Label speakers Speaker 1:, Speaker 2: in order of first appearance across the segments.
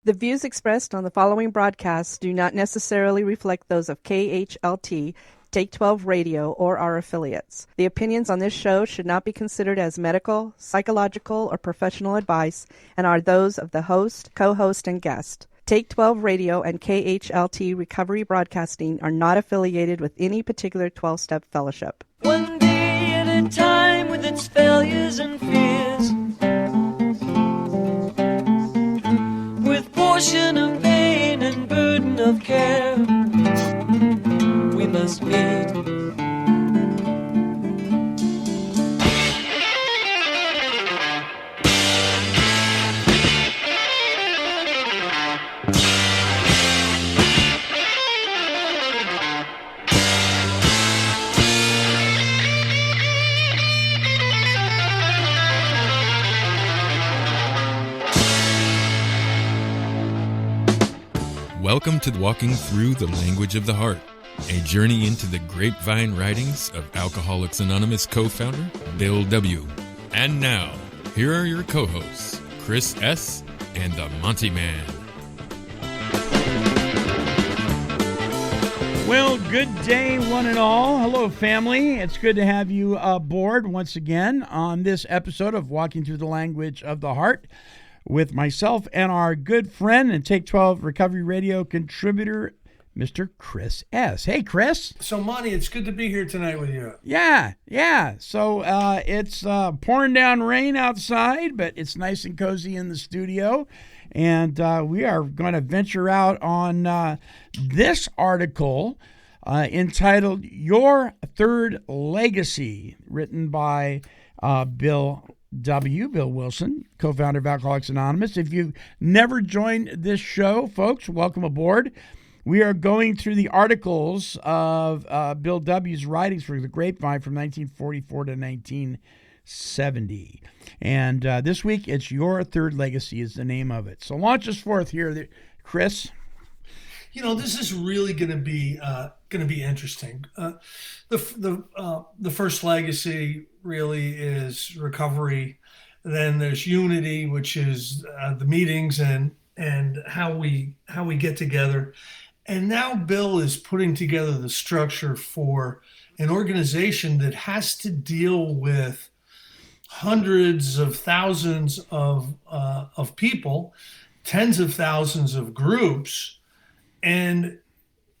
Speaker 1: The views expressed on the following broadcasts do not necessarily reflect those of KHLT, Take 12 Radio, or our affiliates. The opinions on this show should not be considered as medical, psychological, or professional advice and are those of the host, co-host, and guest. Take 12 Radio and KHLT Recovery Broadcasting are not affiliated with any particular 12-step fellowship.
Speaker 2: One day at a time with its failures and fears, with portion of pain and burden of care, we must meet.
Speaker 3: Welcome to Walking Through the Language of the Heart, a journey into the Grapevine writings of Alcoholics Anonymous co-founder Bill W. And now, here are your co-hosts, Chris S. and the Monty'man.
Speaker 4: Well, good day, one and all. Hello, family. It's good to have you aboard once again on this episode of Walking Through the Language of the Heart with myself and our good friend and Take 12 Recovery Radio contributor, Mr. Chris S. Hey, Chris.
Speaker 5: So, Monty, it's good to be here tonight with you.
Speaker 4: Yeah. So it's pouring down rain outside, but it's nice and cozy in the studio. And we are going to venture out on this article entitled Your Third Legacy, written by Bill Wilson, co-founder of Alcoholics Anonymous. If you've never joined this show, folks, welcome aboard. We are going through the articles of Bill W.'s writings for the Grapevine from 1944 to 1970. And this week, it's Your Third Legacy is the name of it. So launch us forth here, Chris.
Speaker 5: You know, this is really going to be interesting. The first legacy really is recovery. Then there's unity, which is the meetings and how we get together. And now Bill is putting together the structure for an organization that has to deal with hundreds of thousands of people, tens of thousands of groups. And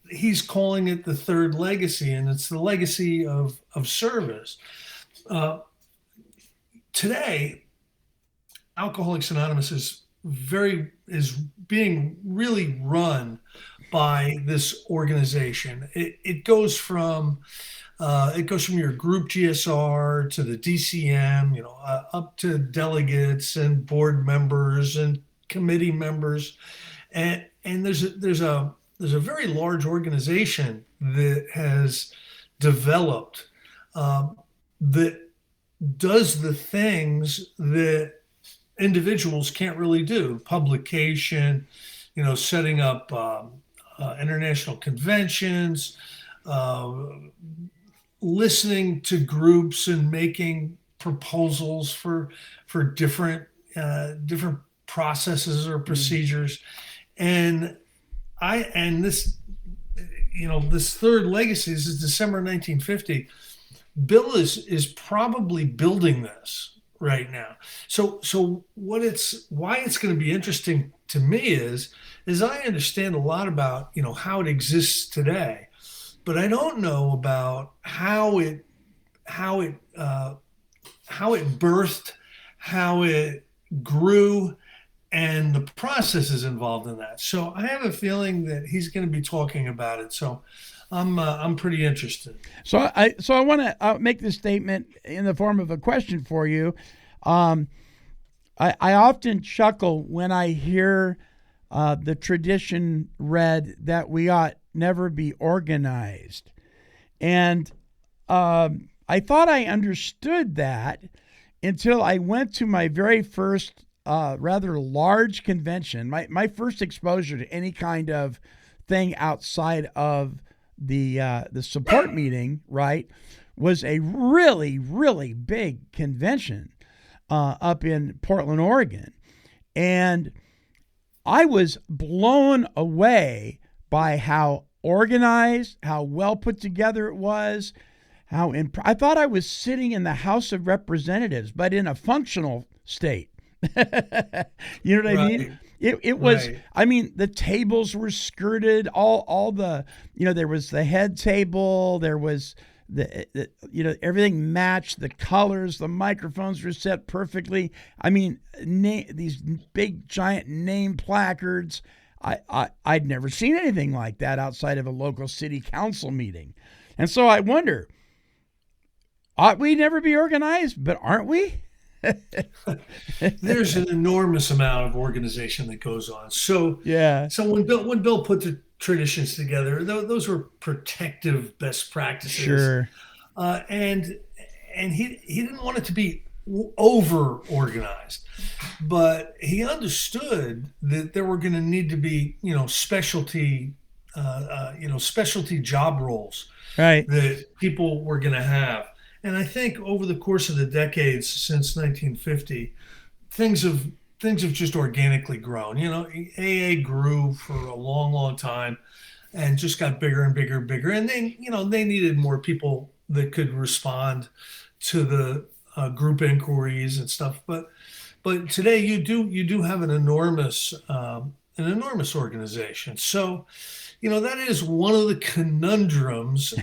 Speaker 5: he's calling it the third legacy, and it's the legacy of service. Today, Alcoholics Anonymous is being really run by this organization. It goes from your group GSR to the DCM, up to delegates and board members and committee members. And there's a very large organization that has developed that does the things that individuals can't really do. Publication, setting up international conventions, listening to groups and making proposals for different processes or procedures. And this third legacy, this is December 1950. Bill is probably building this right now. So why it's going to be interesting to me is I understand a lot about how it exists today, but I don't know about how it birthed, how it grew, and the processes involved in that. So I have a feeling that he's going to be talking about it. So I'm pretty interested.
Speaker 4: So I want to make this statement in the form of a question for you. I often chuckle when I hear the tradition read that we ought never be organized. And I thought I understood that until I went to my very first rather large convention. My first exposure to any kind of thing outside of the support meeting, right, was a really, really big convention up in Portland, Oregon. And I was blown away by how organized, how well put together it was. I thought I was sitting in the House of Representatives, but in a functional state. You know what I mean? It was,
Speaker 5: Right.
Speaker 4: I mean, the tables were skirted, all the, there was the head table, there was everything matched, the colors, the microphones were set perfectly. I mean, these big giant name placards. I'd never seen anything like that outside of a local city council meeting. And so I wonder, ought we never be organized, but aren't we?
Speaker 5: There's an enormous amount of organization that goes on. So
Speaker 4: Yeah.
Speaker 5: so when Bill put the traditions together, those were protective best practices.
Speaker 4: Sure.
Speaker 5: And he didn't want it to be over organized, but he understood that there were going to need to be specialty specialty job roles
Speaker 4: Right.
Speaker 5: that people were going to have. And I think over the course of the decades since 1950, things have just organically grown. AA grew for a long, long time, and just got bigger and bigger and bigger. And they needed more people that could respond to the group inquiries and stuff. But today you do have an enormous organization. So that is one of the conundrums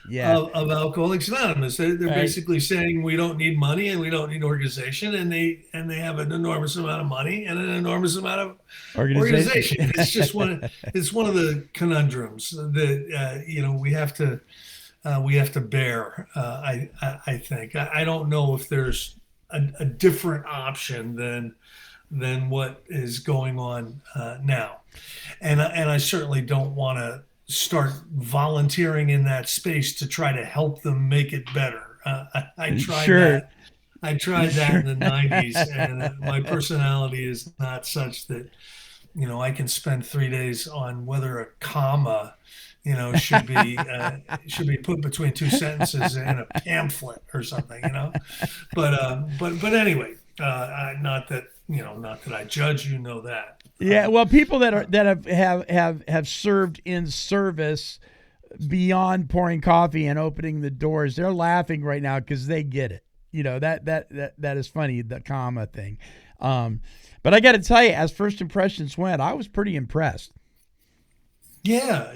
Speaker 4: Yeah.
Speaker 5: of Alcoholics Anonymous. They're
Speaker 4: Right.
Speaker 5: basically saying we don't need money and we don't need organization, and they have an enormous amount of money and an enormous amount of organization. It's just one of the conundrums that we have to bear. I think I don't know if there's a different option than what is going on now. And I certainly don't want to start volunteering in that space to try to help them make it better. I tried
Speaker 4: Sure.
Speaker 5: that. I tried that in the 90s, and my personality is not such that I can spend 3 days on whether a comma should be put between two sentences in a pamphlet or something. But anyway, not that I judge, that.
Speaker 4: Yeah, well, people that have served in service beyond pouring coffee and opening the doors, they're laughing right now because they get it. That is funny, the comma thing. But I got to tell you, as first impressions went, I was pretty impressed.
Speaker 5: Yeah,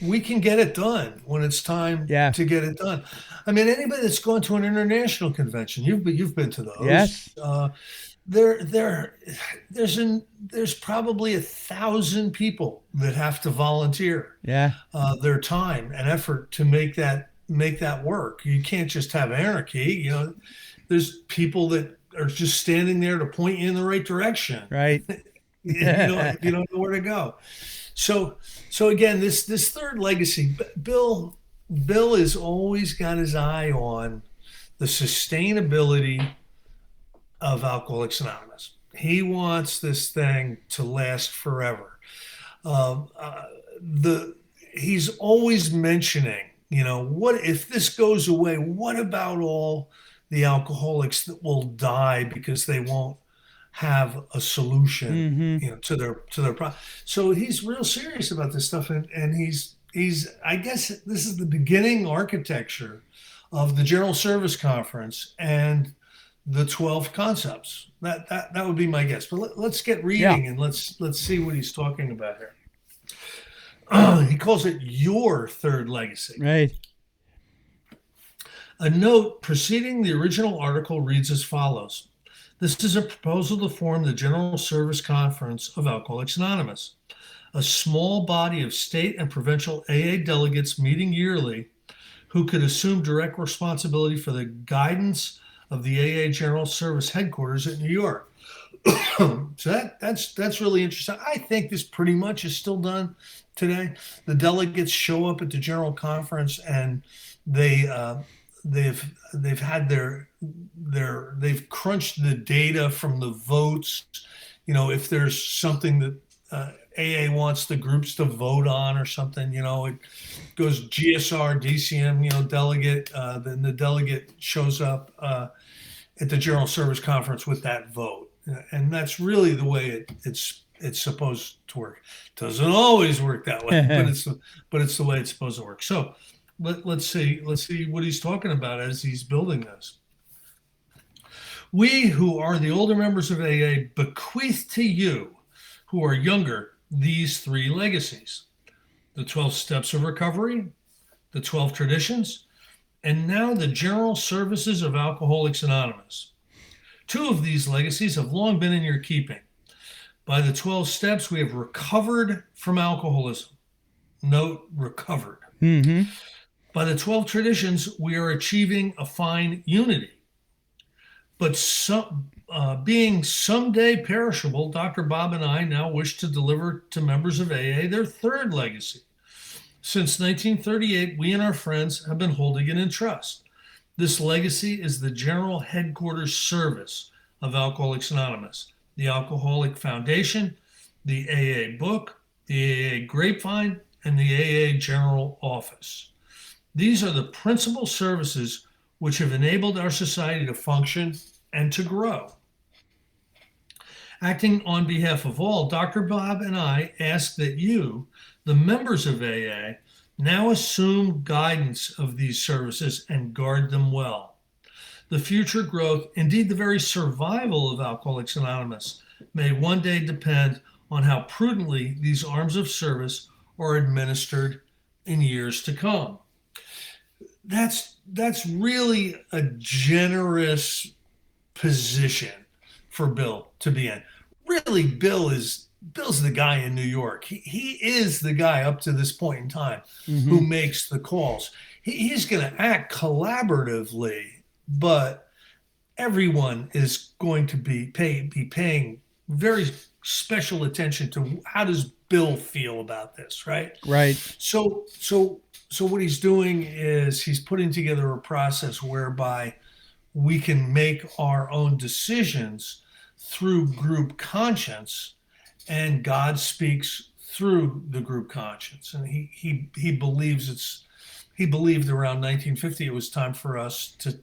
Speaker 5: we can get it done when it's time
Speaker 4: Yeah.
Speaker 5: to get it done. I mean, anybody that's gone to an international convention, you've been to those.
Speaker 4: Yes.
Speaker 5: There's probably 1,000 people that have to volunteer
Speaker 4: Yeah.
Speaker 5: their time and effort to make that work. You can't just have anarchy. There's people that are just standing there to point you in the right direction.
Speaker 4: Right.
Speaker 5: If you don't know where to go. So again, this third legacy, Bill has always got his eye on the sustainability of Alcoholics Anonymous. He wants this thing to last forever. He's always mentioning, what if this goes away? What about all the alcoholics that will die because they won't have a solution, to their problem? So he's real serious about this stuff, and he's I guess this is the beginning architecture of the General Service Conference and the 12 concepts. That would be my guess. But let's get reading, and let's see what he's talking about here. He calls it your third legacy.
Speaker 4: Right.
Speaker 5: A note preceding the original article reads as follows. This is a proposal to form the General Service Conference of Alcoholics Anonymous, a small body of state and provincial AA delegates meeting yearly who could assume direct responsibility for the guidance of the AA General Service headquarters at New York. So that's really interesting. I think this pretty much is still done today. The delegates show up at the General Conference, and they've crunched the data from the votes. If there's something that AA wants the groups to vote on or something, it goes GSR, DCM, delegate. Then the delegate shows up at the General Service Conference with that vote. And that's really the way it's supposed to work. Doesn't always work that way, but it's the way it's supposed to work. So let's see what he's talking about as he's building this. We who are the older members of AA bequeath to you who are younger these 3 legacies: the 12 steps of recovery, the 12 traditions, and now the general services of Alcoholics Anonymous. 2 of these legacies have long been in your keeping. By the 12 steps, we have recovered from alcoholism. Note, recovered.
Speaker 4: Mm-hmm.
Speaker 5: By the 12 traditions, we are achieving a fine unity. But being someday perishable, Dr. Bob and I now wish to deliver to members of AA their 3rd legacy. Since 1938, we and our friends have been holding it in trust. This legacy is the general headquarters service of Alcoholics Anonymous, the Alcoholic Foundation, the AA book, the AA Grapevine, and the AA General Office. These are the principal services which have enabled our society to function and to grow. Acting on behalf of all, Dr. Bob and I ask that you, the members of AA, now assume guidance of these services and guard them well. The future growth, indeed the very survival of Alcoholics Anonymous, may one day depend on how prudently these arms of service are administered in years to come. That's really a generous position for Bill to be in. Really, Bill's the guy in New York. He is the guy up to this point in time who makes the calls. He's going to act collaboratively, but everyone is going to be paying very special attention to how does Bill feel about this, right?
Speaker 4: Right.
Speaker 5: So what he's doing is he's putting together a process whereby we can make our own decisions through group conscience, and God speaks through the group conscience. And he believes he believed around 1950 it was time for us to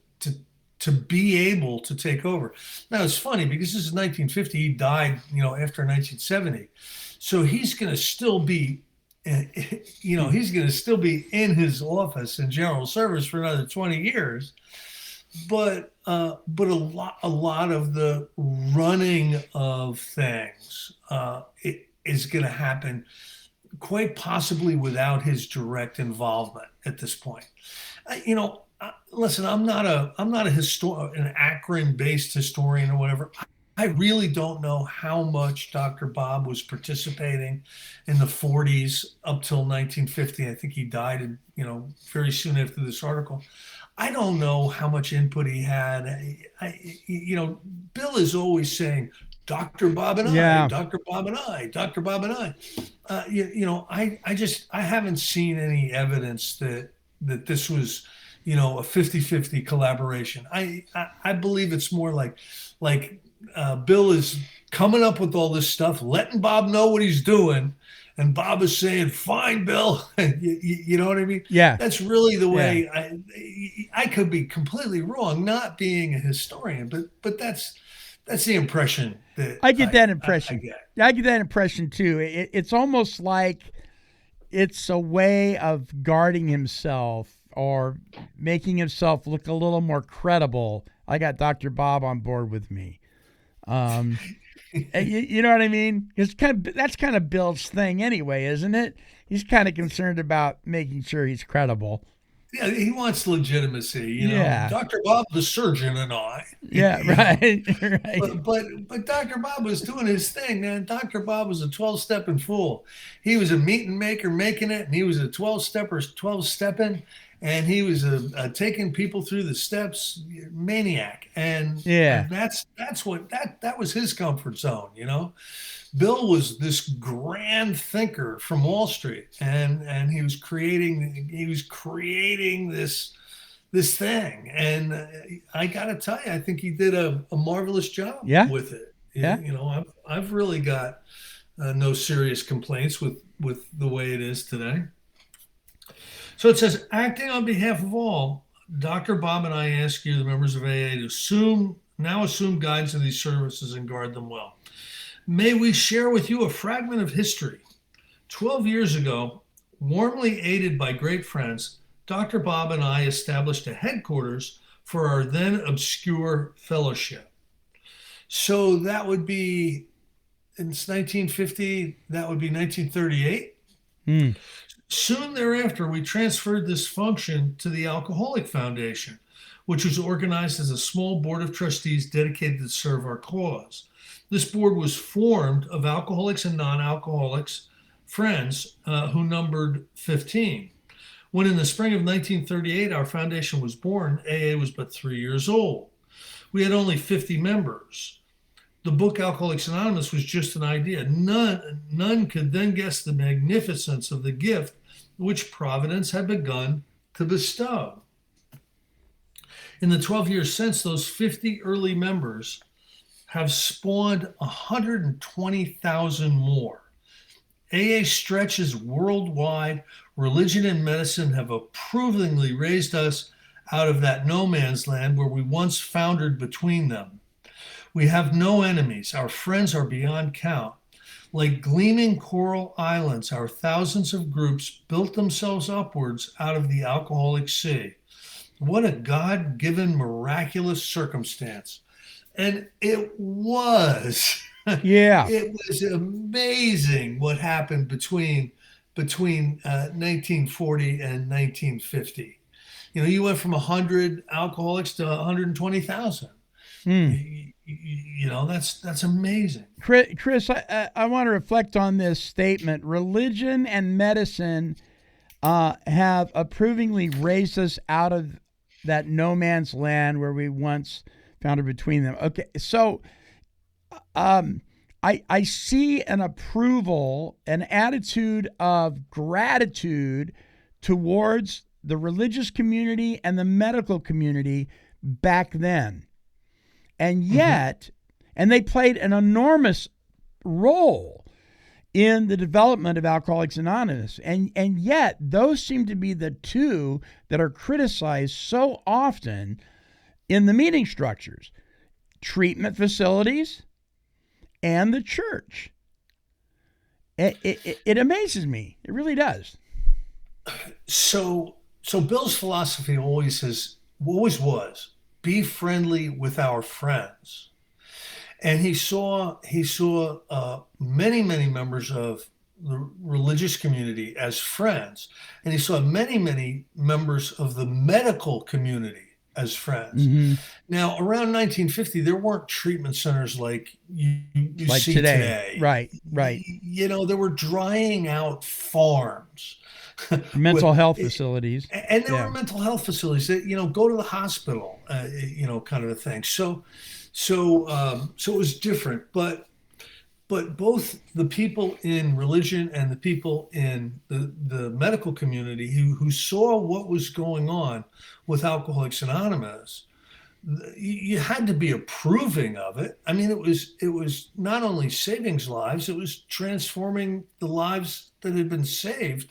Speaker 5: be able to take over. Now it's funny because this is 1950. He died, after 1970, so he's going to still be, he's going to still be in his office in general service for another 20 years. But a lot of the running of things it is going to happen quite possibly without his direct involvement at this point. Listen, I'm not an Akron-based historian or whatever. I really don't know how much Dr. Bob was participating in the 40s up till 1950. I think he died, very soon after this article. I don't know how much input he had. Bill is always saying, Dr. Bob and I, Dr. Bob and I, Dr. Bob and I. I haven't seen any evidence that this was, a 50-50 collaboration. I believe it's more like Bill is coming up with all this stuff, letting Bob know what he's doing, and Bob is saying, "Fine, Bill." You know what I mean?
Speaker 4: Yeah.
Speaker 5: That's really the way. I could be completely wrong, not being a historian, but that's the impression that
Speaker 4: I get. That impression.
Speaker 5: I
Speaker 4: get that impression too. It's almost like it's a way of guarding himself or making himself look a little more credible. I got Dr. Bob on board with me. You know what I mean? That's kind of Bill's thing anyway, isn't it? He's kind of concerned about making sure he's credible.
Speaker 5: Yeah, he wants legitimacy.
Speaker 4: Yeah.
Speaker 5: Dr. Bob, the surgeon, and I.
Speaker 4: Yeah, right. Right.
Speaker 5: But Dr. Bob was doing his thing, man. Dr. Bob was a 12-stepping fool. He was a meeting maker making it, and he was a 12-stepper 12-stepping, and he was a taking people through the steps maniac. And that's what that was his comfort zone, Bill was this grand thinker from Wall Street, and he was creating this thing. And I got to tell you, I think he did a marvelous job with it.
Speaker 4: Yeah.
Speaker 5: I've really got no serious complaints with the way it is today. So it says, acting on behalf of all, Dr. Bob and I ask you, the members of AA, to assume now assume guidance of these services and guard them well. May we share with you a fragment of history. 12 years ago, warmly aided by great friends, Dr. Bob and I established a headquarters for our then obscure fellowship. So that would be, it's 1950, that would be 1938. Soon thereafter, we transferred this function to the Alcoholic Foundation, which was organized as a small board of trustees dedicated to serve our cause. This board was formed of alcoholics and non-alcoholics friends who numbered 15. When in the spring of 1938 our foundation was born, AA was but 3 years old. We had only 50 members. The book Alcoholics Anonymous was just an idea. None could then guess the magnificence of the gift which Providence had begun to bestow. In the 12 years since, those 50 early members have spawned 120,000 more. AA stretches worldwide. Religion and medicine have approvingly raised us out of that no man's land where we once foundered between them. We have no enemies. Our friends are beyond count. Like gleaming coral islands, our thousands of groups built themselves upwards out of the alcoholic sea. What a God-given miraculous circumstance. And it was.
Speaker 4: Yeah.
Speaker 5: It was amazing what happened between 1940 and 1950. You know, you went from 100 alcoholics to 120,000. You know, that's amazing.
Speaker 4: Chris, I want to reflect on this statement. Religion and medicine have approvingly raised us out of that no man's land where we once founded between them. Okay, so I see an approval, an attitude of gratitude towards the religious community and the medical community back then. And yet, and they played an enormous role in the development of Alcoholics Anonymous. And yet, those seem to be the two that are criticized so often in the meeting structures: treatment facilities and the church. It amazes me. It really does.
Speaker 5: So Bill's philosophy always was, be friendly with our friends. And he saw many members of the religious community as friends, and he saw many members of the medical community as friends.
Speaker 4: Mm-hmm.
Speaker 5: Now, around 1950, there weren't treatment centers like you
Speaker 4: like
Speaker 5: see
Speaker 4: today. Right.
Speaker 5: You know, there were drying out farms.
Speaker 4: Mental health facilities.
Speaker 5: And there were mental health facilities that, you know, go to the hospital, you know, kind of a thing. So it was different, but both the people in religion and the people in the medical community who saw what was going on with Alcoholics Anonymous, you had to be approving of it. I mean, it was not only saving lives, it was transforming the lives that had been saved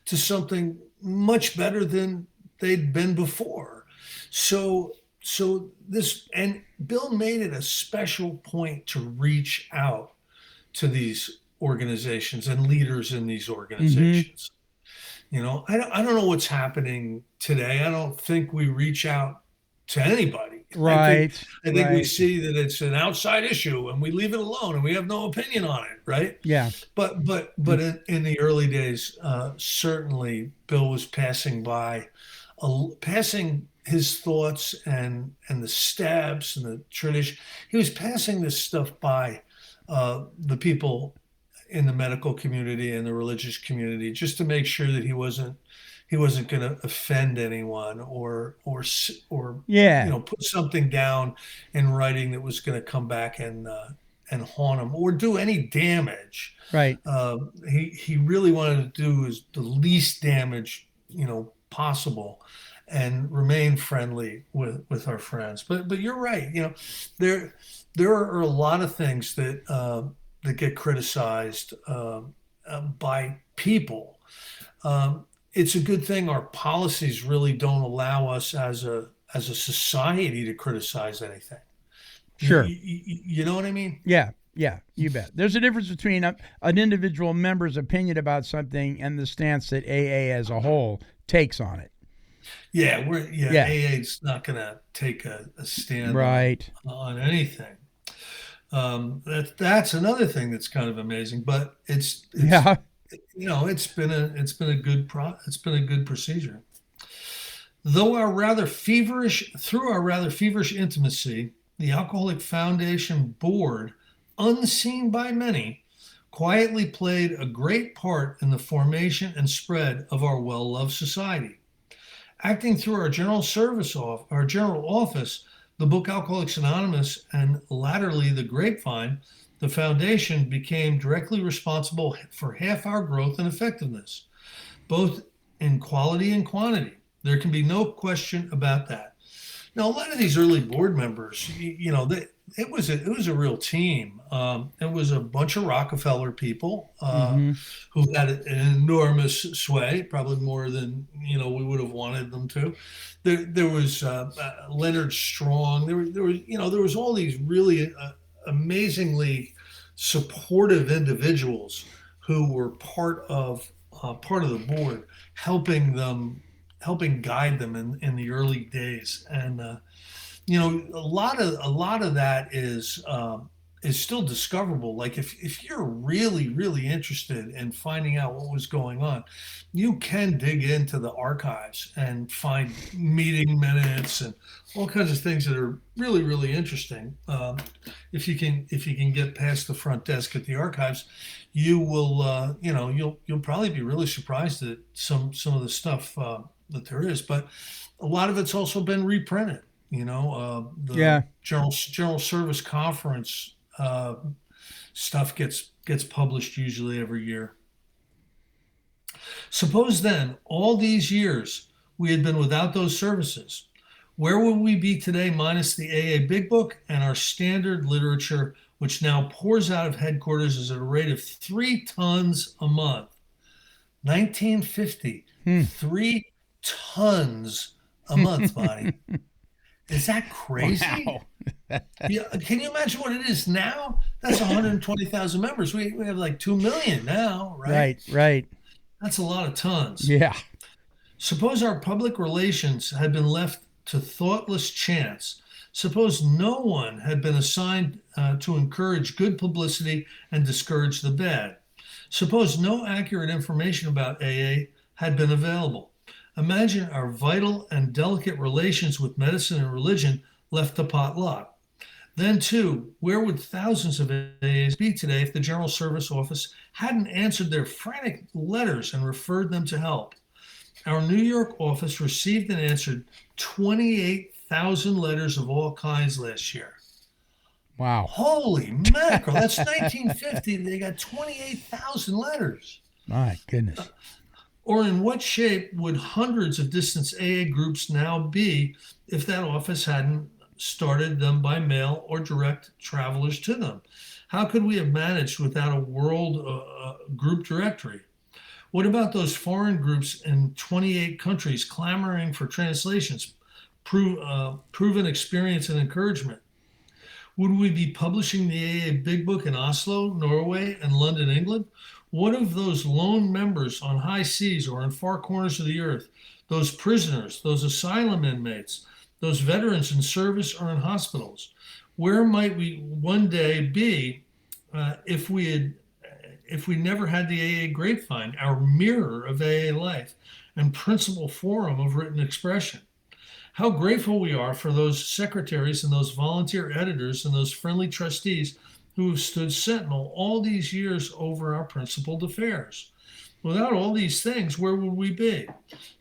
Speaker 5: to something much better than they'd been before. So this, and Bill made it a special point to reach out to these organizations and leaders in these organizations. Mm-hmm. You know, I don't know what's happening today. I don't think we reach out to anybody.
Speaker 4: Right.
Speaker 5: I think we see that it's an outside issue and we leave it alone and we have no opinion on it. Right.
Speaker 4: Yeah.
Speaker 5: But in the early days, certainly Bill was passing his thoughts and the steps and the tradition. He was passing this stuff by the people in the medical community and the religious community, just to make sure that he wasn't going to offend anyone or you know, put something down in writing that was going to come back and haunt him or do any damage.
Speaker 4: Right.
Speaker 5: He really wanted to do the least damage, you know, possible, and remain friendly with our friends. But you're right. You know, there are a lot of things that get criticized by people. It's a good thing our policies really don't allow us as a society to criticize anything.
Speaker 4: Sure.
Speaker 5: You know what I mean?
Speaker 4: Yeah, you bet. There's a difference between an individual member's opinion about something and the stance that AA as a whole takes on it.
Speaker 5: Yeah, AA's not going to take a stand on anything. That's another thing that's kind of amazing, but it's been a good procedure. Through our rather feverish intimacy, the Alcoholic Foundation board, unseen by many, quietly played a great part in the formation and spread of our well-loved society. Acting through our general office, the book Alcoholics Anonymous, and latterly the Grapevine, the foundation became directly responsible for half our growth and effectiveness, both in quality and quantity. There can be no question about that. Now, a lot of these early board members, it was a real team. It was a bunch of Rockefeller people who had an enormous sway, probably more than we would have wanted them to. There was Leonard Strong. There was all these really amazingly supportive individuals who were part of the board, helping guide them in the early days. And a lot of that is still discoverable. Like if you're really, really interested in finding out what was going on, you can dig into the archives and find meeting minutes and all kinds of things that are really, really interesting. If you can get past the front desk at the archives, you will you'll probably be really surprised at some of the stuff that there is. But a lot of it's also been reprinted. The General Service Conference stuff gets published usually every year. Suppose then, all these years, we had been without those services. Where would we be today minus the AA Big Book and our standard literature, which now pours out of headquarters at a rate of 3 tons a month? 1950, 3 tons a month, Bonnie. Is that crazy?
Speaker 4: Wow.
Speaker 5: Yeah, can you imagine what it is now? That's 120,000 members. We have like 2 million now, right?
Speaker 4: Right.
Speaker 5: That's a lot of tons.
Speaker 4: Yeah.
Speaker 5: Suppose our public relations had been left to thoughtless chance. Suppose no one had been assigned to encourage good publicity and discourage the bad. Suppose no accurate information about AA had been available. Imagine our vital and delicate relations with medicine and religion left to potluck. Then, too, where would thousands of AAs be today if the General Service Office hadn't answered their frantic letters and referred them to help? Our New York office received and answered 28,000 letters of all kinds last year.
Speaker 4: Wow.
Speaker 5: Holy mackerel. That's 1950. They got 28,000 letters.
Speaker 4: My goodness.
Speaker 5: Or in what shape would hundreds of distance AA groups now be if that office hadn't started them by mail or direct travelers to them? How could we have managed without a world group directory? What about those foreign groups in 28 countries clamoring for translations, proven experience and encouragement? Would we be publishing the AA Big Book in Oslo, Norway, and London, England? What of those lone members on high seas or in far corners of the earth, those prisoners, those asylum inmates, those veterans in service or in hospitals? Where might we one day be if we never had the AA Grapevine, our mirror of AA life and principal forum of written expression? How grateful we are for those secretaries and those volunteer editors and those friendly trustees who have stood sentinel all these years over our principled affairs. Without all these things, where would we be?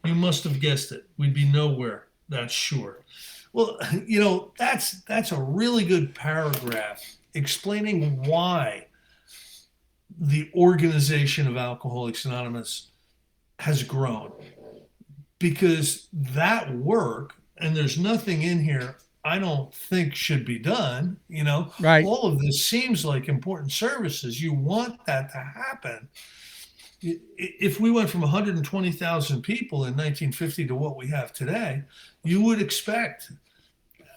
Speaker 5: You must have guessed it. We'd be nowhere, that's sure. Well, that's a really good paragraph explaining why the organization of Alcoholics Anonymous has grown. Because that work, and there's nothing in here I don't think should be done,
Speaker 4: Right.
Speaker 5: All of this seems like important services. You want that to happen. If we went from 120,000 people in 1950 to what we have today, you would expect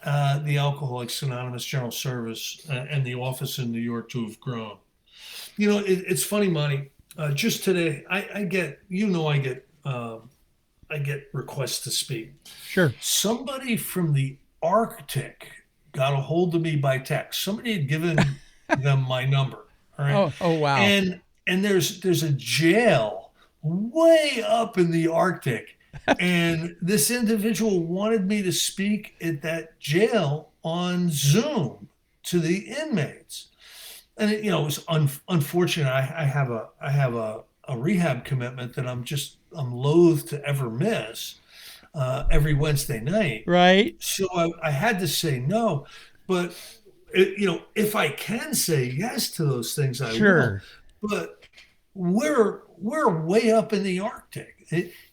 Speaker 5: the Alcoholics Anonymous General Service and the office in New York to have grown. It's funny, Monty. Just today, I get requests to speak.
Speaker 4: Sure.
Speaker 5: Somebody from the Arctic got a hold of me by text. Somebody had given them my number. All right.
Speaker 4: Oh, wow.
Speaker 5: And there's a jail way up in the Arctic, and this individual wanted me to speak at that jail on Zoom to the inmates. And it was unfortunate. I have a rehab commitment that I'm loath to ever miss every Wednesday night.
Speaker 4: Right.
Speaker 5: So I had to say no, but if I can say yes to those things, I will. But we're way up in the Arctic.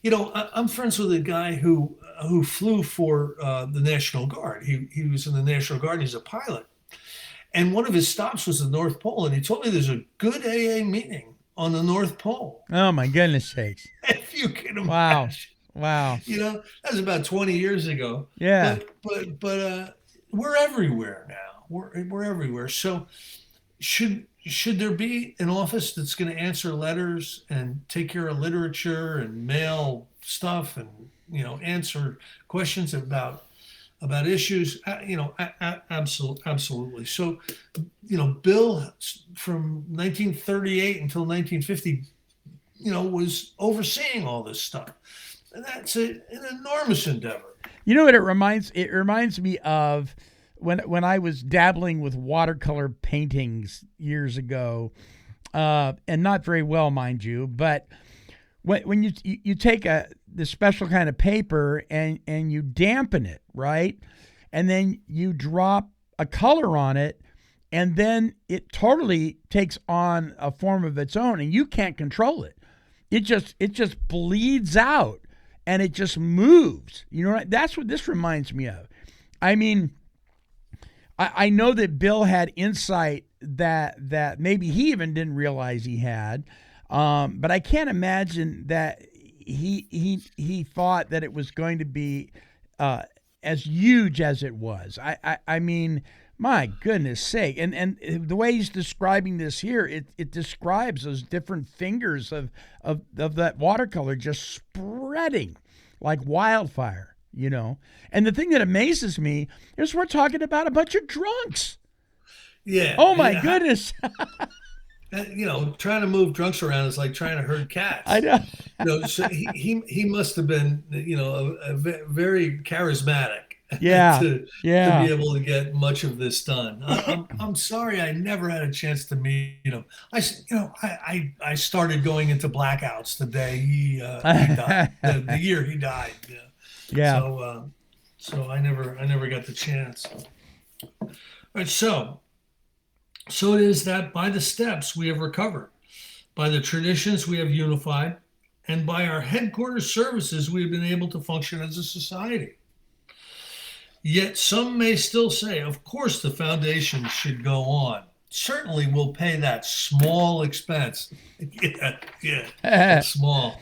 Speaker 5: I'm friends with a guy who flew for the National Guard. He was in the National Guard. He's a pilot. And one of his stops was the North Pole. And he told me there's a good AA meeting on the North Pole.
Speaker 4: Oh, my goodness sakes.
Speaker 5: If you can imagine.
Speaker 4: Wow.
Speaker 5: That was about 20 years ago.
Speaker 4: Yeah.
Speaker 5: But we're everywhere now. We're everywhere. So should there be an office that's going to answer letters and take care of literature and mail stuff and answer questions about issues? Absolutely. So Bill from 1938 until 1950 was overseeing all this stuff, and that's an enormous endeavor.
Speaker 4: You know what it reminds me of when I was dabbling with watercolor paintings years ago, and not very well, mind you, but when you take the special kind of paper and you dampen it, right? And then you drop a color on it, and then it totally takes on a form of its own, and you can't control it. It just bleeds out, and it just moves. That's what this reminds me of. I mean, I know that Bill had insight that maybe he even didn't realize he had, but I can't imagine that he thought that it was going to be as huge as it was. I mean, my goodness sake. And the way he's describing this here, it describes those different fingers of that watercolor just spreading like wildfire, And the thing that amazes me is we're talking about a bunch of drunks.
Speaker 5: Yeah.
Speaker 4: Oh, my goodness.
Speaker 5: Trying to move drunks around is like trying to herd cats.
Speaker 4: I know.
Speaker 5: So he must have been, a very charismatic.
Speaker 4: Yeah.
Speaker 5: to be able to get much of this done. I'm sorry I never had a chance to meet him. I started going into blackouts the day he died, the year he died.
Speaker 4: Yeah.
Speaker 5: So I never got the chance. All right. So it is that by the steps we have recovered, by the traditions we have unified, and by our headquarters services we have been able to function as a society. Yet some may still say, of course the foundation should go on. Certainly we'll pay that small expense. Yeah, small.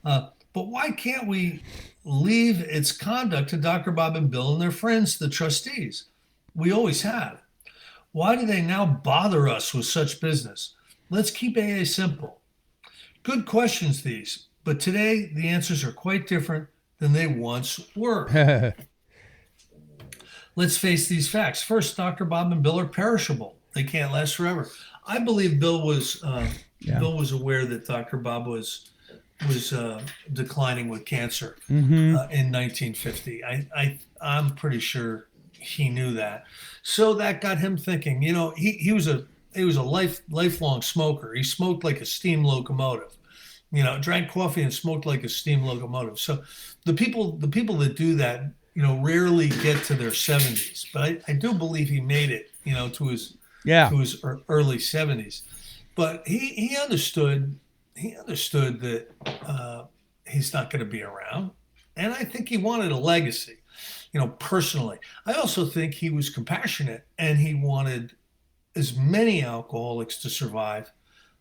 Speaker 5: But why can't we leave its conduct to Dr. Bob and Bill and their friends, the trustees? We always have. Why do they now bother us with such business? Let's keep AA simple. Good questions these, but today the answers are quite different than they once were. Let's face these facts. First, Dr. Bob and Bill are perishable. They can't last forever. I believe Bill was aware that Dr. Bob was declining with cancer in 1950. I'm pretty sure he knew that. So that got him thinking. He was a lifelong smoker. He smoked like a steam locomotive. Drank coffee and smoked like a steam locomotive. So the people that do that, rarely get to their 70s, but I do believe he made it, to his early 70s. But he understood that he's not going to be around, and I think he wanted a legacy, personally. I also think he was compassionate, and he wanted as many alcoholics to survive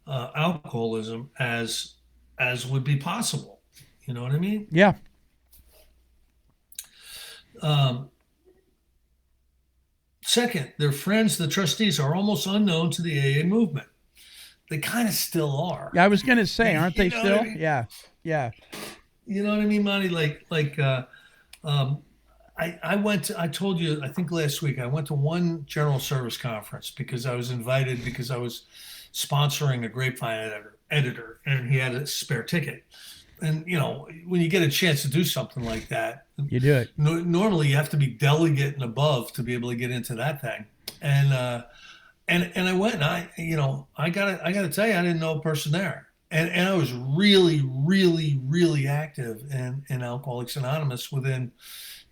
Speaker 5: alcoholism as would be possible. You know what I mean?
Speaker 4: Yeah.
Speaker 5: Second, their friends, the trustees, are almost unknown to the AA movement. They kind of still are.
Speaker 4: Yeah, I was going to say, aren't they
Speaker 5: know
Speaker 4: still?
Speaker 5: what I mean?
Speaker 4: Yeah, yeah.
Speaker 5: You know what I mean, Monty? Um, I told you, I think last week, I went to one general service conference because I was invited because I was sponsoring a Grapevine editor, and he had a spare ticket. And, you know, when you get a chance to do something like that,
Speaker 4: You do it.
Speaker 5: normally you have to be delegate and above to be able to get into that thing. And I went, and I gotta tell you, I didn't know a person there. And I was really, really, really active in Alcoholics Anonymous within,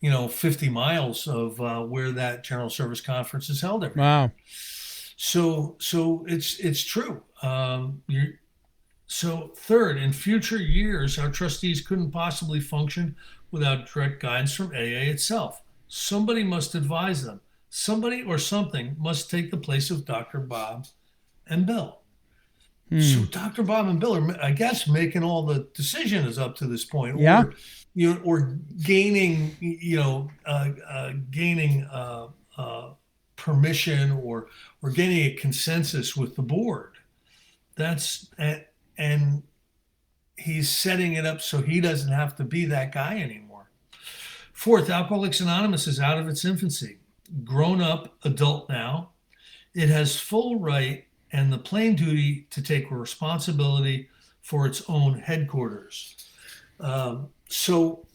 Speaker 5: 50 miles of where that general service conference is held every year.
Speaker 4: Wow.
Speaker 5: So it's true. So third, in future years, our trustees couldn't possibly function without direct guidance from AA itself. Somebody must advise them. Somebody or something must take the place of Dr. Bob and Bill. So Dr. Bob and Bill are, I guess, making all the decisions up to this point,
Speaker 4: Yeah.
Speaker 5: or gaining, permission or gaining a consensus with the board. And he's setting it up so he doesn't have to be that guy anymore. Fourth, Alcoholics Anonymous is out of its infancy. Grown up adult now, it has full right and the plain duty to take responsibility for its own headquarters. So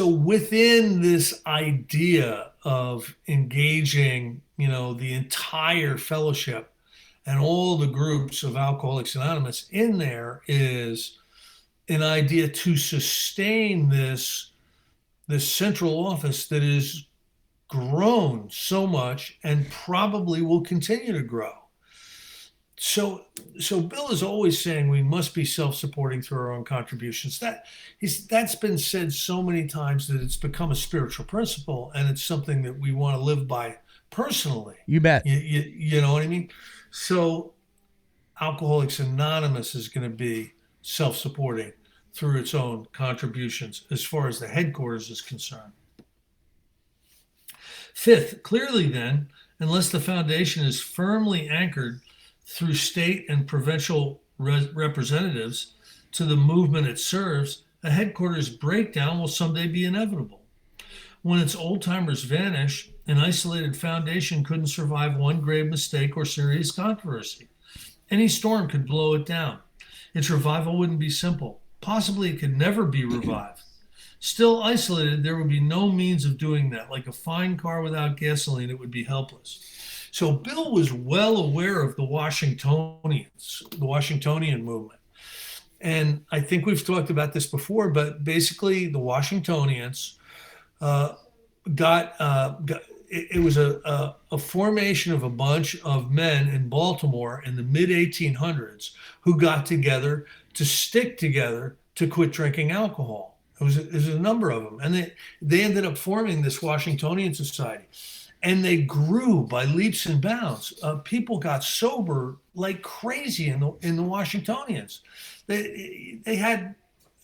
Speaker 5: within this idea of engaging, the entire fellowship and all the groups of Alcoholics Anonymous, in there is an idea to sustain this central office that is grown so much and probably will continue to grow. So Bill is always saying we must be self-supporting through our own contributions. That's been said so many times that it's become a spiritual principle, and it's something that we want to live by personally.
Speaker 4: You bet.
Speaker 5: You know what I mean? So Alcoholics Anonymous is going to be self-supporting through its own contributions as far as the headquarters is concerned. Fifth, clearly then, unless the foundation is firmly anchored through state and provincial representatives to the movement it serves, a headquarters breakdown will someday be inevitable. When its old-timers vanish, an isolated foundation couldn't survive one grave mistake or serious controversy. Any storm could blow it down. Its revival wouldn't be simple. Possibly it could never be revived. Still isolated, there would be no means of doing that. Like a fine car without gasoline, it would be helpless. So Bill was well aware of the Washingtonians, the Washingtonian movement. And I think we've talked about this before, but basically the Washingtonians it was a formation of a bunch of men in Baltimore in the mid-1800s who got together to stick together to quit drinking alcohol. There's a number of them. And they ended up forming this Washingtonian Society. And they grew by leaps and bounds. People got sober like crazy in the Washingtonians. They had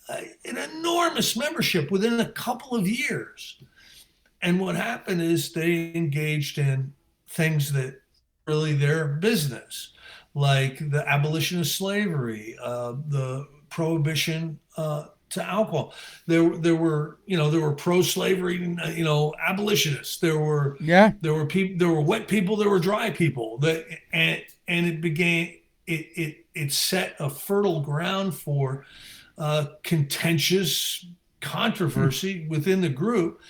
Speaker 5: an enormous membership within a couple of years. And what happened is they engaged in things that really their business, like the abolition of slavery, the prohibition to alcohol. There were pro-slavery, abolitionists. There were people. There were wet people. There were dry people. And it set a fertile ground for contentious controversy within the group.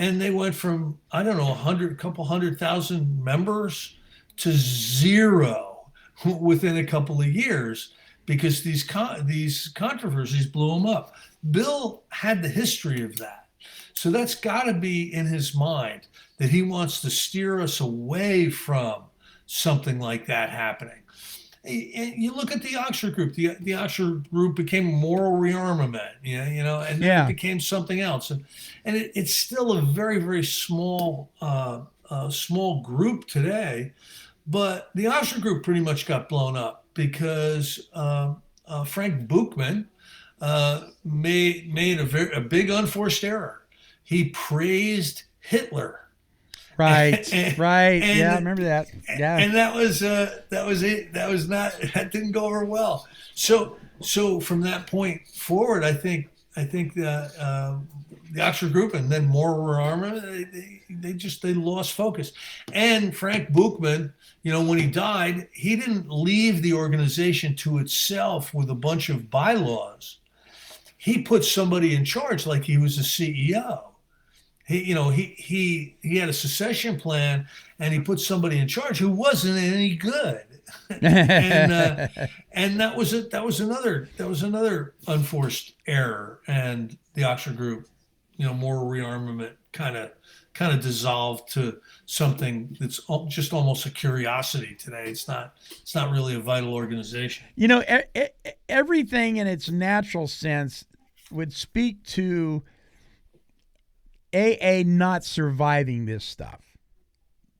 Speaker 5: And they went from, I don't know, a couple 100,000 members to zero within a couple of years because these controversies blew them up. Bill had the history of that. So that's got to be in his mind that he wants to steer us away from something like that happening. You look at the Oxford group. The Oxford group became moral rearmament, and then it became something else. And it's still a very, very small group today. But the Oxford group pretty much got blown up because Frank Buchman made a big unforced error. He praised Hitler
Speaker 4: Right. Right.
Speaker 5: And,
Speaker 4: Yeah, I remember that. Yeah.
Speaker 5: And that was it. That didn't go over well. So from that point forward, I think the Oxford Group and then more armament, they lost focus. And Frank Buchman, when he died, he didn't leave the organization to itself with a bunch of bylaws. He put somebody in charge like he was a CEO. He had a succession plan, and he put somebody in charge who wasn't any good. and that was another unforced error, and the Oxford Group, more rearmament kind of dissolved to something that's just almost a curiosity today. It's not really a vital organization.
Speaker 4: Everything in its natural sense would speak to AA not surviving this stuff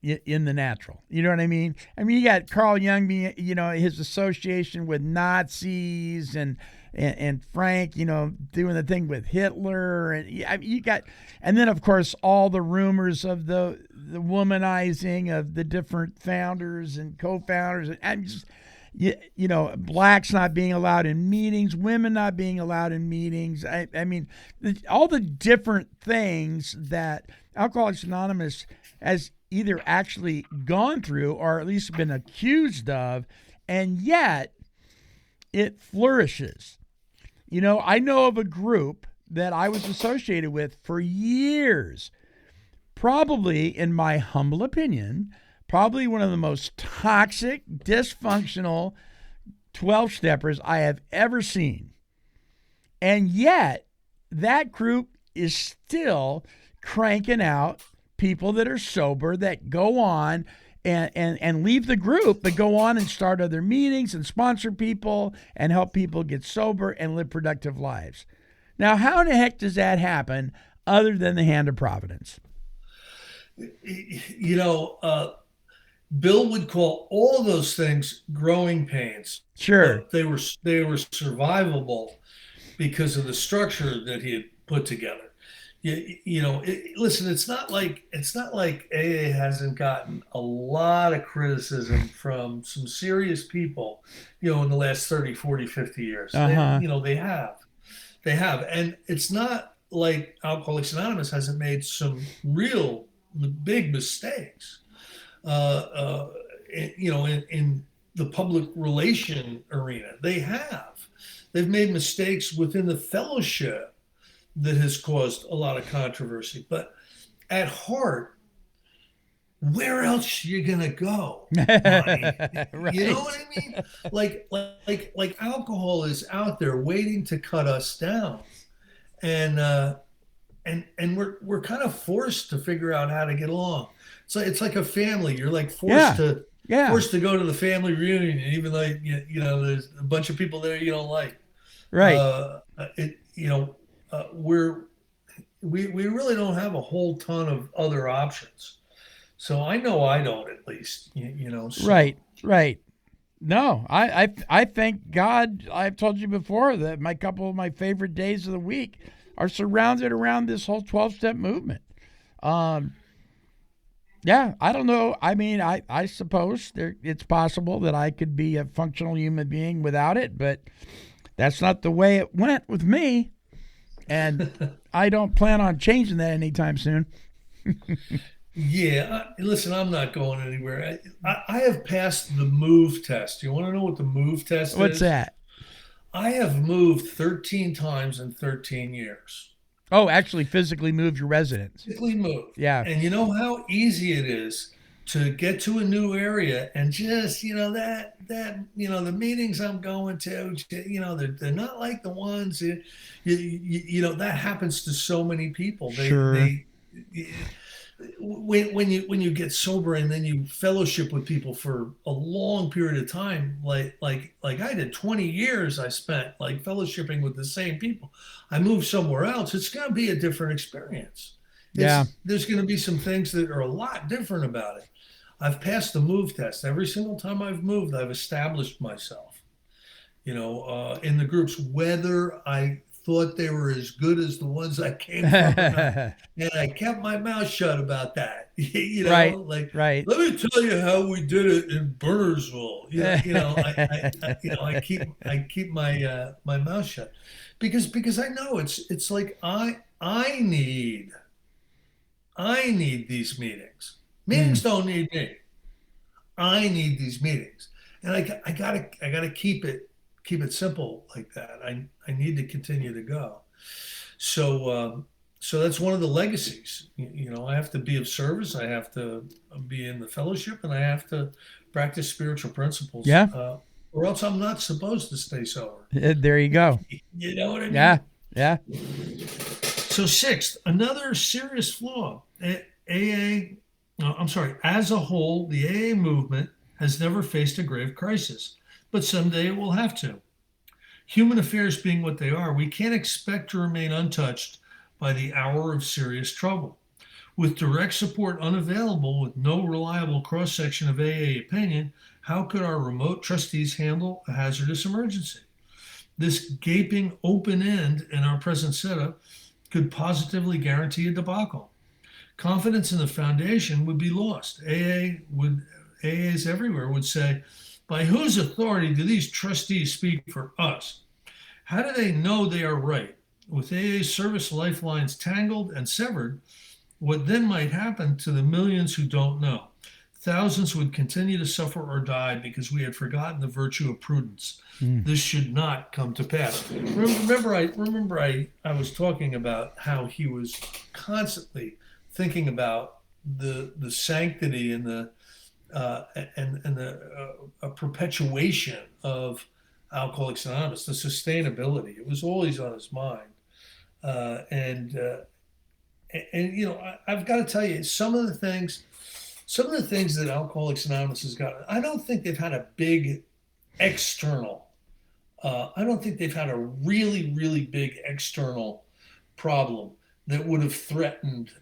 Speaker 4: in the natural. You know what I mean? I mean, you got Carl Jung being, his association with Nazis and Frank, doing the thing with Hitler, and and then of course all the rumors of the womanizing of the different founders and co-founders, and just blacks not being allowed in meetings, women not being allowed in meetings. I mean, all the different things that Alcoholics Anonymous has either actually gone through or at least been accused of, and yet it flourishes. I know of a group that I was associated with for years, probably, in my humble opinion, probably one of the most toxic, dysfunctional 12-steppers I have ever seen. And yet, that group is still cranking out people that are sober, that go on and leave the group, but go on and start other meetings and sponsor people and help people get sober and live productive lives. Now, how in the heck does that happen other than the hand of Providence?
Speaker 5: Bill would call all those things growing pains.
Speaker 4: Sure.
Speaker 5: They were survivable because of the structure that he had put together. Listen, it's not like AA hasn't gotten a lot of criticism from some serious people, in the last 30, 40, 50 years.
Speaker 4: Uh-huh.
Speaker 5: They have. And it's not like Alcoholics Anonymous hasn't made some real big mistakes. In the public relation arena, they've made mistakes within the fellowship that has caused a lot of controversy. But at heart, where else are you gonna go, Monty?
Speaker 4: Right.
Speaker 5: You know what I mean? Like alcohol is out there waiting to cut us down, and we're kind of forced to figure out how to get along. So it's like a family. You're like forced to go to the family reunion, even like there's a bunch of people there you don't like.
Speaker 4: Right.
Speaker 5: We really don't have a whole ton of other options. So I know I don't, at least. So.
Speaker 4: Right. No, I thank God. I've told you before that my couple of my favorite days of the week are surrounded around this whole 12-step movement. Yeah, I don't know. I mean, I suppose it's possible that I could be a functional human being without it, but that's not the way it went with me. And I don't plan on changing that anytime soon.
Speaker 5: Yeah, listen, I'm not going anywhere. I have passed the move test. You want to know what the move test is?
Speaker 4: What's that?
Speaker 5: I have moved 13 times in 13 years.
Speaker 4: Oh, actually physically moved your residence.
Speaker 5: Physically moved.
Speaker 4: Yeah.
Speaker 5: And you know how easy it is to get to a new area and just, the meetings I'm going to, they're not like the ones, that happens to so many people.
Speaker 4: Sure.
Speaker 5: When you get sober and then you fellowship with people for a long period of time, like I did, 20 years I spent like fellowshipping with the same people. I moved somewhere else, it's going to be a different experience. There's going to be some things that are a lot different about it. I've passed the move test. Every single time I've moved, I've established myself, in the groups, whether I thought they were as good as the ones I came from, and I kept my mouth shut about that. You know,
Speaker 4: Right,
Speaker 5: like,
Speaker 4: right.
Speaker 5: let me tell you how we did it in Burnersville. I keep my mouth shut because I know it's like I need these meetings. Meetings don't need me. I need these meetings, and I gotta keep it simple like that. I need to continue to go. So that's one of the legacies. I have to be of service. I have to be in the fellowship, and I have to practice spiritual principles.
Speaker 4: Yeah.
Speaker 5: Or else I'm not supposed to stay sober.
Speaker 4: There you go.
Speaker 5: You know what I mean?
Speaker 4: Yeah. Yeah.
Speaker 5: So sixth, another serious flaw. As a whole, the AA movement has never faced a grave crisis, but someday it will have to. Human affairs being what they are, we can't expect to remain untouched by the hour of serious trouble. With direct support unavailable, with no reliable cross-section of AA opinion, how could our remote trustees handle a hazardous emergency? This gaping open end in our present setup could positively guarantee a debacle. Confidence in the foundation would be lost. AAs everywhere would say, by whose authority do these trustees speak for us? How do they know they are right? With AA service lifelines tangled and severed, what then might happen to the millions who don't know? Thousands would continue to suffer or die because we had forgotten the virtue of prudence. This should not come to pass. Remember I was talking about how he was constantly thinking about the sanctity and the perpetuation of Alcoholics Anonymous, the sustainability. It was always on his mind, and I've got to tell you some of the things that Alcoholics Anonymous has got. I don't think they've had a big external. I don't think they've had a really, really big external problem that would have threatened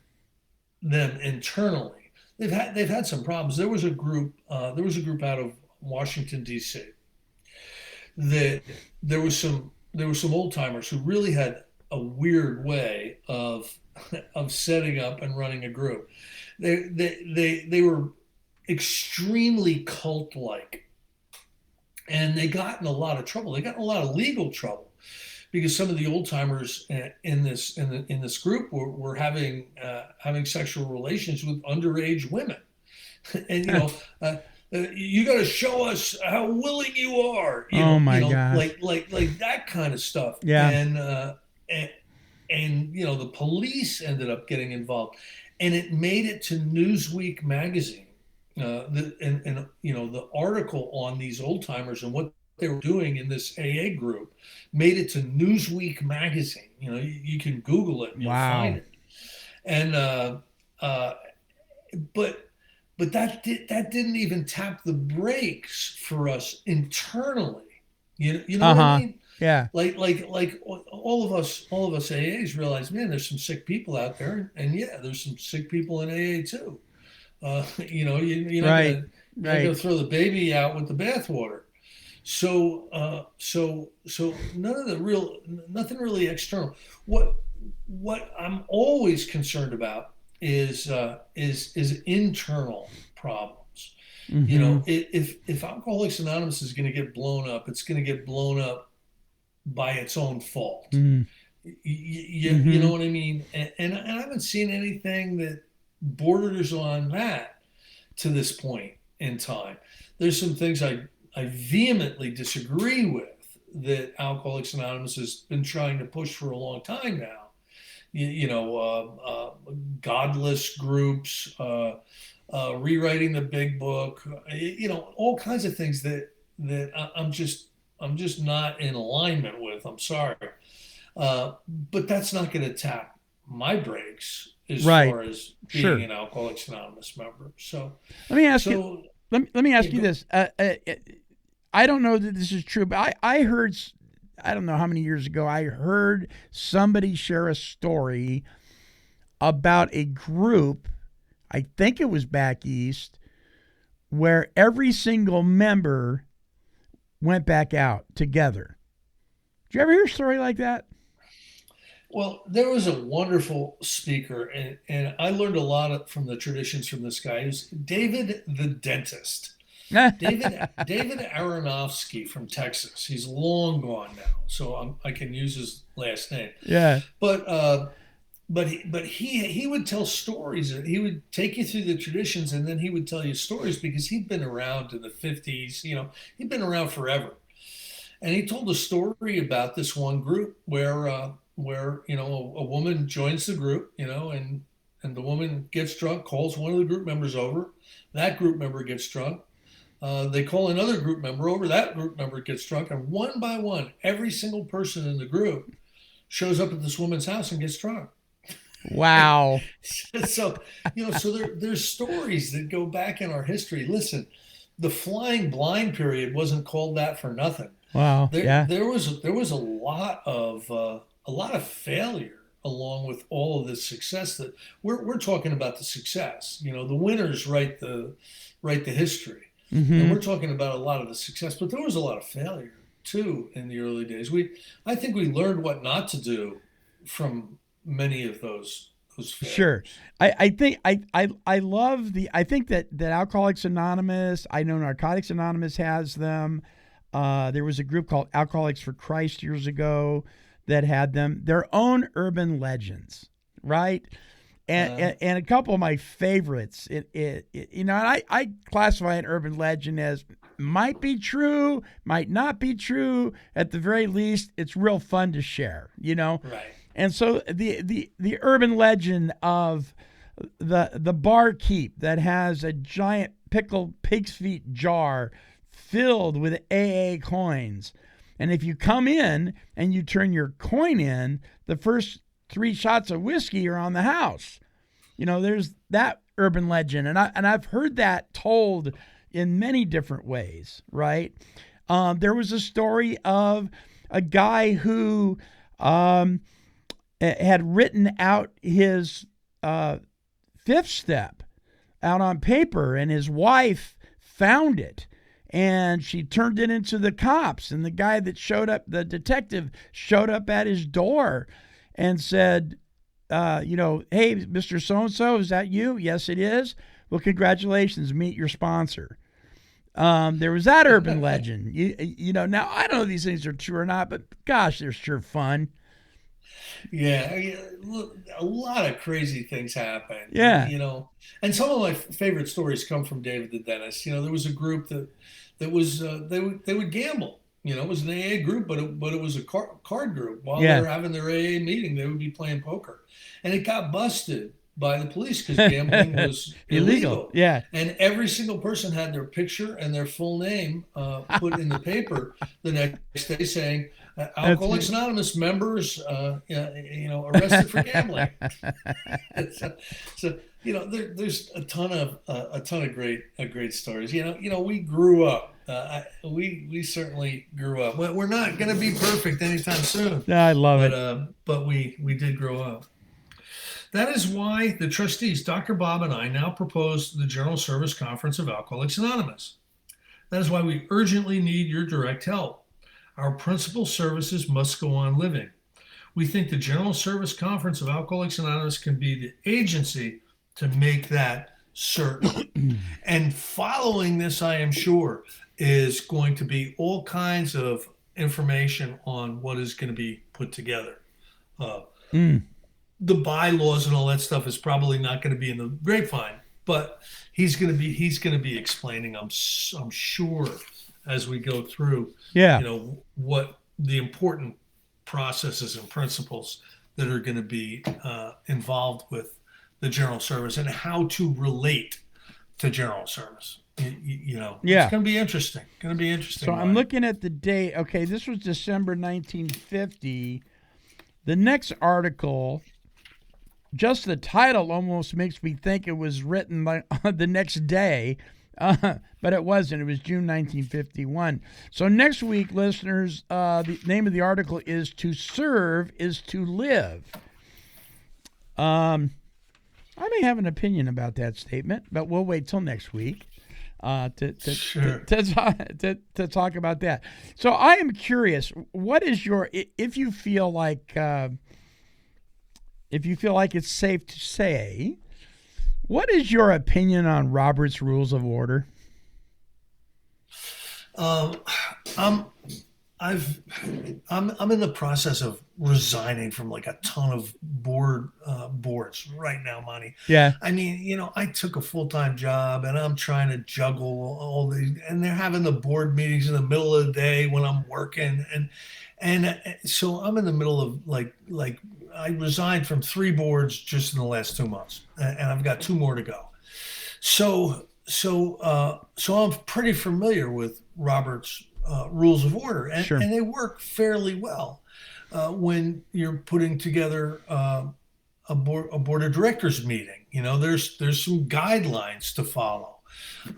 Speaker 5: them internally. They've had some problems. There was a group out of Washington, D.C. that there was some old timers who really had a weird way of setting up and running a group. They were extremely cult-like, and they got in a lot of trouble. They got in a lot of legal trouble because some of the old timers in this group were having sexual relations with underage women, and you got to show us how willing you are.
Speaker 4: Gosh.
Speaker 5: Like that kind of stuff.
Speaker 4: Yeah.
Speaker 5: And the police ended up getting involved, and it made it to Newsweek magazine. The article on these old timers and what they were doing in this AA group made it to Newsweek magazine. You can Google it and you'll find it. And but that didn't even tap the brakes for us internally. You know what I mean?
Speaker 4: Yeah.
Speaker 5: Like all of us AAs realize, man, there's some sick people out there, and yeah, there's some sick people in AA too. You're not gonna throw the baby out with the bathwater. So nothing really external. What I'm always concerned about is internal problems.
Speaker 4: Mm-hmm.
Speaker 5: If Alcoholics Anonymous is going to get blown up, it's going to get blown up by its own fault.
Speaker 4: Mm.
Speaker 5: You know what I mean? And I haven't seen anything that borders on that to this point in time. There's some things I vehemently disagree with that Alcoholics Anonymous has been trying to push for a long time now. Godless groups, rewriting the big book, all kinds of things that I'm just not in alignment with. I'm sorry. But that's not going to tap my brakes as far as being an Alcoholics Anonymous member. So
Speaker 4: let me ask you. Let me ask you this. I don't know that this is true, but I heard. I don't know how many years ago I heard somebody share a story about a group. I think it was back east, where every single member went back out together. Did you ever hear a story like that?
Speaker 5: Well, there was a wonderful speaker, and I learned a lot from the traditions from this guy. He was David the dentist. David Aronofsky from Texas. He's long gone now, so I can use his last name.
Speaker 4: Yeah.
Speaker 5: But he would tell stories. He would take you through the traditions, and then he would tell you stories because he'd been around in the 50s. He'd been around forever. And he told a story about this one group where a woman joins the group, and the woman gets drunk, calls one of the group members over. That group member gets drunk. They call another group member over. That group member gets drunk, and one by one, every single person in the group shows up at this woman's house and gets drunk.
Speaker 4: Wow.
Speaker 5: So there's stories that go back in our history. Listen, the flying blind period wasn't called that for nothing.
Speaker 4: Wow.
Speaker 5: There was a lot of failure along with all of this success that we're talking about. The success, the winners write the history.
Speaker 4: Mm-hmm.
Speaker 5: And we're talking about a lot of the success, but there was a lot of failure too in the early days. I think we learned what not to do from many of those failures.
Speaker 4: Sure. I think I love I think that Alcoholics Anonymous, I know Narcotics Anonymous has them. There was a group called Alcoholics for Christ years ago that had them, their own urban legends, right? And a couple of my favorites, and I classify an urban legend as might be true, might not be true. At the very least, it's real fun to share,
Speaker 5: Right.
Speaker 4: And so the urban legend of the barkeep that has a giant pickled pig's feet jar filled with AA coins, and if you come in and you turn your coin in, the first 3 shots of whiskey are on the house. There's that urban legend, and I've heard that told in many different ways, right? There was a story of a guy who had written out his 5th step out on paper, and his wife found it, and she turned it into the cops, and the guy that showed up, the detective, showed up at his door and said, hey, Mr. So-and-so, is that you? Yes, it is. Well, congratulations. Meet your sponsor. There was that urban legend. Now I don't know if these things are true or not, but gosh, they're sure fun.
Speaker 5: Yeah, look, a lot of crazy things happen.
Speaker 4: Yeah.
Speaker 5: And some of my favorite stories come from David the dentist. There was a group that was they would gamble. It was an AA group, but it was a card group. While they were having their AA meeting, they would be playing poker, and it got busted by the police because gambling was illegal.
Speaker 4: Yeah.
Speaker 5: And every single person had their picture and their full name put in the paper the next day saying, Alcoholics Anonymous members, arrested for gambling. so there's a ton of great stories. We grew up. We certainly grew up. We're not going to be perfect anytime soon.
Speaker 4: No, I love it.
Speaker 5: But we did grow up. That is why the trustees, Dr. Bob and I, now propose the General Service Conference of Alcoholics Anonymous. That is why we urgently need your direct help. Our principal services must go on living. We think the General Service Conference of Alcoholics Anonymous can be the agency to make that certain. And following this, I am sure, is going to be all kinds of information on what is going to be put together. The bylaws and all that stuff is probably not going to be in the Grapevine, but he's going to be explaining, I'm sure, as we go through, what the important processes and principles that are going to be involved with the general service and how to relate to general service. It's going to be interesting.
Speaker 4: So I'm looking at the date. Okay, this was December 1950. The next article, just the title almost makes me think it was written the next day, but it wasn't. It was June 1951. So next week, listeners, the name of the article is "To Serve is to Live." I may have an opinion about that statement, but we'll wait till next week to talk about that. So I am curious, what is your, if you feel like if you feel like it's safe to say, what is your opinion on Robert's Rules of Order?
Speaker 5: I'm in the process of resigning from like a ton of boards right now, Monty.
Speaker 4: Yeah.
Speaker 5: I mean, I took a full-time job and I'm trying to juggle all these, and they're having the board meetings in the middle of the day when I'm working, and so I'm in the middle of like I resigned from 3 boards just in the last 2 months, and I've got 2 more to go. So I'm pretty familiar with Robert's Rules of Order, and,
Speaker 4: Sure.
Speaker 5: and they work fairly well when you're putting together a board of directors meeting. There's some guidelines to follow.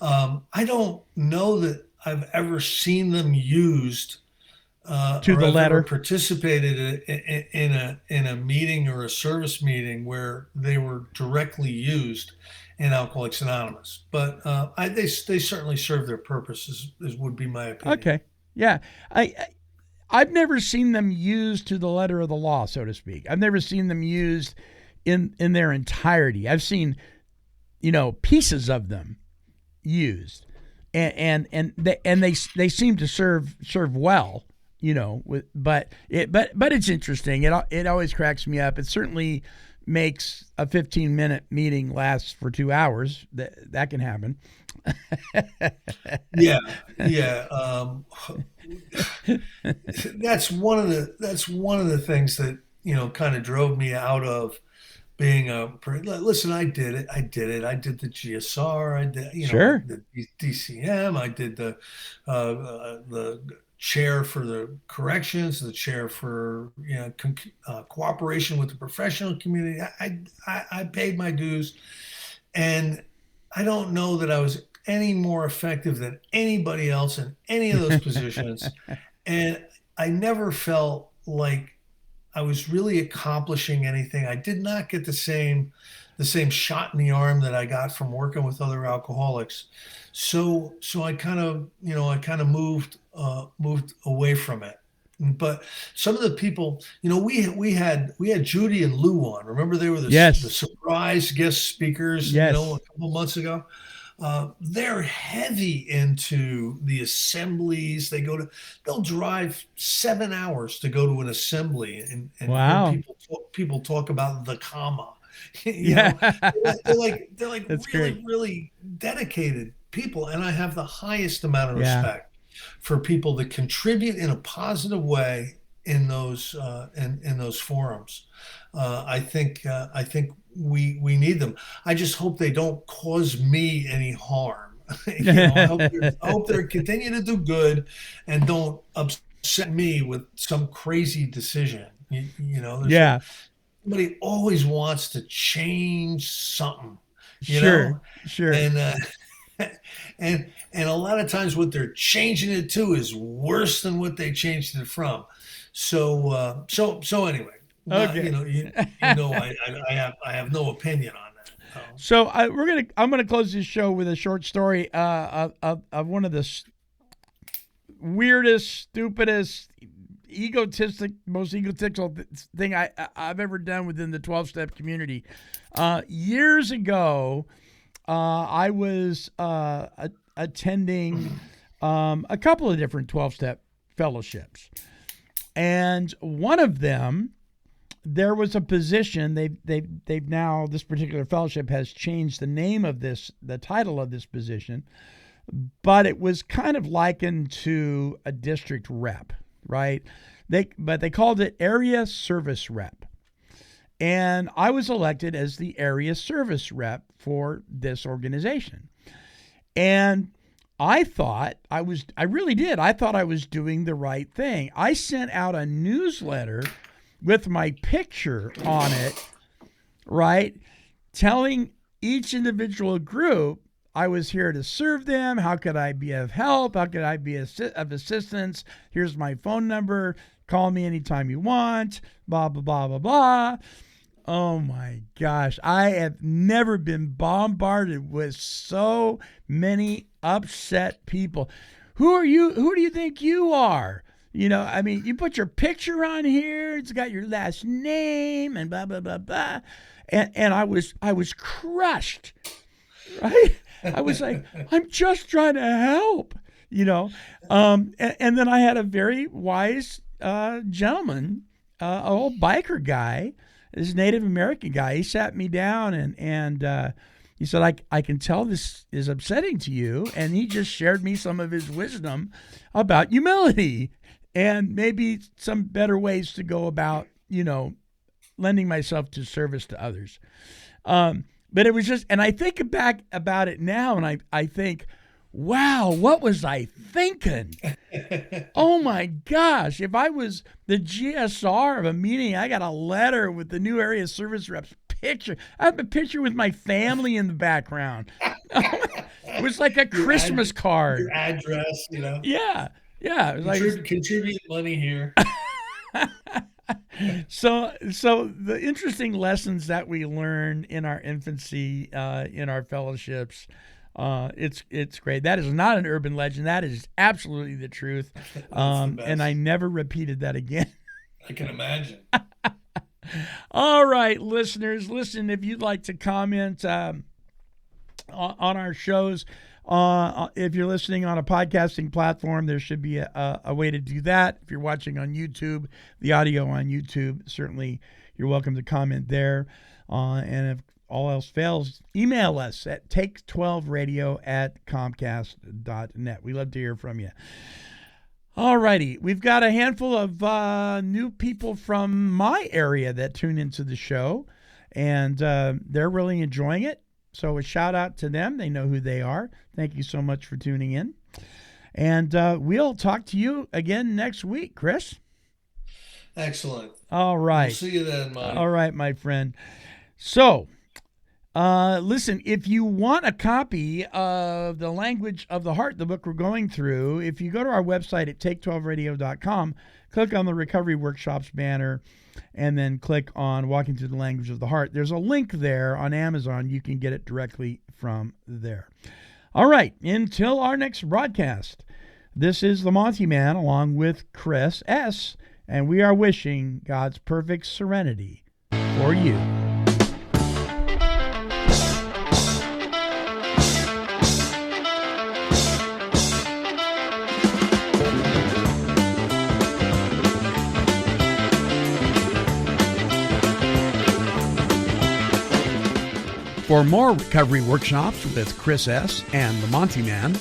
Speaker 5: I don't know that I've ever seen them used
Speaker 4: to the letter.
Speaker 5: Ever participated in a meeting or a service meeting where they were directly used in Alcoholics Anonymous, but they certainly serve their purpose, would be my opinion.
Speaker 4: Okay, yeah, I've never seen them used to the letter of the law, so to speak. I've never seen them used in their entirety. I've seen, pieces of them used, and they seem to serve well. But it's interesting. It always cracks me up. It certainly makes a 15-minute meeting last for 2 hours. That can happen.
Speaker 5: Yeah. That's one of the things that kind of drove me out of being listen. I did it. I did the GSR. I did
Speaker 4: Sure.
Speaker 5: the DCM. I did the chair for the corrections, the chair for cooperation with the professional community. I paid my dues, and I don't know that I was any more effective than anybody else in any of those positions. And I never felt like I was really accomplishing anything. I did not get the same shot in the arm that I got from working with other alcoholics. So I kind of moved away from it. But some of the people, we had Judy and Lou on. Remember, they were the surprise guest speakers, a couple months ago. They're heavy into the assemblies. They'll drive 7 hours to go to an assembly, and
Speaker 4: wow.
Speaker 5: People talk about the comma.
Speaker 4: They're
Speaker 5: like
Speaker 4: That's
Speaker 5: really,
Speaker 4: great.
Speaker 5: really dedicated people, and I have the highest amount of respect for people that contribute in a positive way in those forums. I think we need them. I just hope they don't cause me any harm. I hope they continue to do good and don't upset me with some crazy decision. Somebody always wants to change something.
Speaker 4: Sure.
Speaker 5: And a lot of times what they're changing it to is worse than what they changed it from. So anyway.
Speaker 4: Okay.
Speaker 5: I have no opinion on that.
Speaker 4: So I'm gonna close this show with a short story of one of the weirdest, stupidest, most egotistical thing I've ever done within the 12-step community. Years ago, I was attending a couple of different 12-step fellowships, and one of them, there was a position. They've now, this particular fellowship has changed the name of the title of this position, but it was kind of likened to a district rep, right? But they called it area service rep. And I was elected as the area service rep for this organization. And I thought I really did. I thought I was doing the right thing. I sent out a newsletter with my picture on it, right? Telling each individual group I was here to serve them. How could I be of help? How could I be of assistance? Here's my phone number. Call me anytime you want. Blah, blah, blah, blah, blah. Oh my gosh. I have never been bombarded with so many upset people. Who are you? Who do you think you are? I mean, you put your picture on here. It's got your last name and blah, blah, blah, blah. And I was crushed, right? I was like, I'm just trying to help, And then I had a very wise gentleman, an old biker guy, this Native American guy. He sat me down and he said, I can tell this is upsetting to you. And he just shared me some of his wisdom about humility and maybe some better ways to go about, lending myself to service to others. But it was just, and I think back about it now and I think, wow, what was I thinking? Oh my gosh. If I was the GSR of a meeting, I got a letter with the new area service rep's picture. I have a picture with my family in the background. It was like a Christmas card.
Speaker 5: Your address,
Speaker 4: Yeah. Yeah. It was
Speaker 5: contribute money here.
Speaker 4: So the interesting lessons that we learn in our infancy, in our fellowships, it's great. That is not an urban legend. That is absolutely the truth. And I never repeated that again.
Speaker 5: I can imagine.
Speaker 4: All right, listeners, listen, if you'd like to comment on our shows, if you're listening on a podcasting platform, there should be a way to do that. If you're watching on YouTube, the audio on YouTube, certainly you're welcome to comment there. And if all else fails, email us at take12radio@comcast.net. We love to hear from you. All righty. We've got a handful of new people from my area that tune into the show, and they're really enjoying it. So a shout out to them. They know who they are. Thank you so much for tuning in. And we'll talk to you again next week, Chris.
Speaker 5: Excellent.
Speaker 4: All right.
Speaker 5: We'll see you then, Mike.
Speaker 4: All right, my friend. So, listen, if you want a copy of The Language of the Heart, the book we're going through, if you go to our website at take12radio.com, click on the Recovery Workshops banner, and then click on Walking Through the Language of the Heart. There's a link there on Amazon. You can get it directly from there. All right, until our next broadcast, this is the Monty'man along with Chris S., and we are wishing God's perfect serenity for you.
Speaker 6: For more recovery workshops with Chris S. and the Monty'man,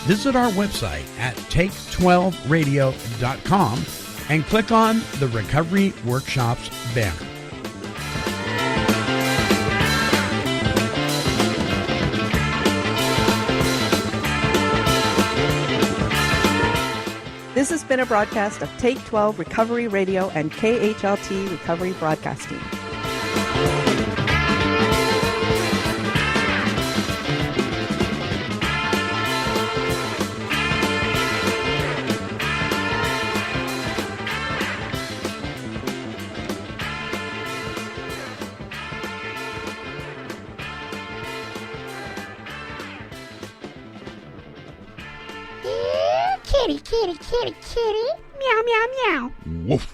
Speaker 6: visit our website at take12radio.com and click on the Recovery Workshops banner.
Speaker 1: This has been a broadcast of Take 12 Recovery Radio and KHLT Recovery Broadcasting.
Speaker 7: Kitty, kitty, kitty, kitty. Meow, meow, meow.
Speaker 6: Woof.